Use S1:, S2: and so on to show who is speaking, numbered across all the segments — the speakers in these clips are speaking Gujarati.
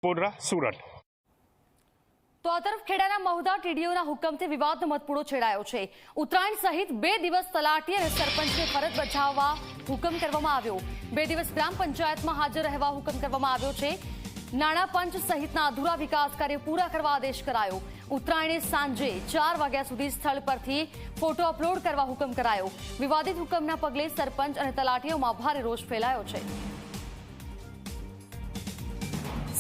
S1: પોડરા સુરત।
S2: તો આ તરફ ખેડાના મહુધા ટીડીઓના હુકમથી વિવાદનો મતપૂડો છેડાયો છે। ઉત્તરાયણ સહિત 2 દિવસ તલાટી અને સરપંચને ફરજ બજાવવા હુકમ કરવામાં આવ્યો। 2 દિવસ ગ્રામ પંચાયતમાં હાજર રહેવા હુકમ કરવામાં આવ્યો છે। નાણાં પંચ સહિતના અધૂરા વિકાસ કાર્ય પૂરા કરવા આદેશ કરાયો। ઉત્તરાયણે સાંજે 4 વાગ્યા સુધી સ્થળ પરથી ફોટો અપલોડ કરવા હુકમ કરાયો। વિવાદિત હુકમના પગલે સરપંચ અને તલાટીઓમાં ભારે રોષ ફેલાયો છે।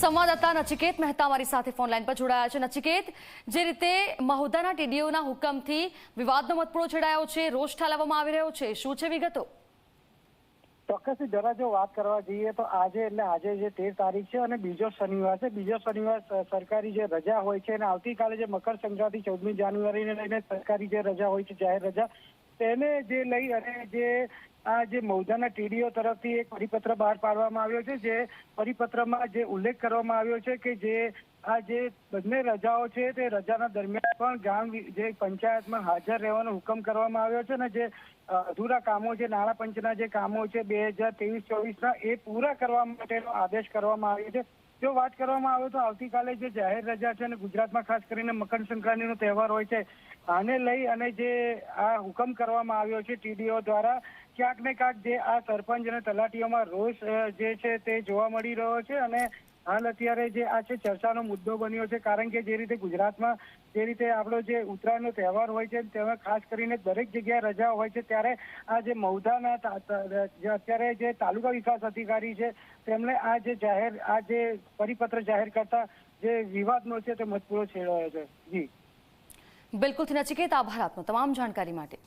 S2: સંવાદદાતા નચિકેત મહેતા અમારી સાથે ફોન લાઈન પર જોડાયા છે। નચિકેત, જે રીતે મહુધાના ટીડીઓના હુકમથી વિવાદનો મતપૂડો છેડાયો છે, રોષ ઠાલવવામાં આવી રહ્યો છે, શું છે વિગતો?
S3: ચોક્કસથી જરા જો વાત કરવા જઈએ તો આજે જે 13 તારીખ છે અને બીજો શનિવાર છે। બીજો શનિવાર સરકારી જે રજા હોય છે અને આવતીકાલે જે મકર સંક્રાંતિ 14મી જાન્યુઆરીને લઈને સરકારી જે રજા હોય છે, જાહેર રજા, તેને જે લઈ અને જે મહુધાના ટીડીઓ તરફથી એક પરિપત્ર બહાર પાડવામાં આવ્યો છે। જે પરિપત્રમાં જે ઉલ્લેખ કરવામાં આવ્યો છે કે જે બંને રજાઓ છે તે રજાના દરમિયાન પણ ગામ જે પંચાયતમાં હાજર રહેવાનો હુકમ કરવામાં આવ્યો છે અને જે અધૂરા કામો છે, નાણાં પંચના જે કામો છે 2023-24ના, એ પૂરા કરવા માટેનો આદેશ કરવામાં આવ્યો છે। જો વાત કરવામાં આવે તો આવતીકાલે જે જાહેર રજા છે અને ગુજરાતમાં ખાસ કરીને મકર સંક્રાંતિનો તહેવાર હોય છે, આને લઈ અને જે આ હુકમ કરવામાં આવ્યો છે ટીડીઓ દ્વારા, ક્યાંક ને ક્યાંક જે આ સરપંચ અને તલાટીઓમાં રોષ જે છે તે જોવા મળી રહ્યો છે અને હાલ અત્યારે જે આ છે ચર્ચાનો મુદ્દો બન્યો છે। કારણ કે જે રીતે ગુજરાતમાં જે રીતે આપણો જે ઉત્તરાયણનો તહેવાર હોય છે તેમાં ખાસ કરીને દરેક જગ્યાએ રજા હોય છે, ત્યારે આ જે મહુધાના અત્યારે જે તાલુકા વિકાસ અધિકારી છે તેમણે આ જે પરિપત્ર જાહેર કરતા જે વિવાદનો છે તે મતપૂડો છેડાયો છે। જી
S2: બિલકુલ નચિકેત, આભાર આપનો તમામ જાણકારી માટે।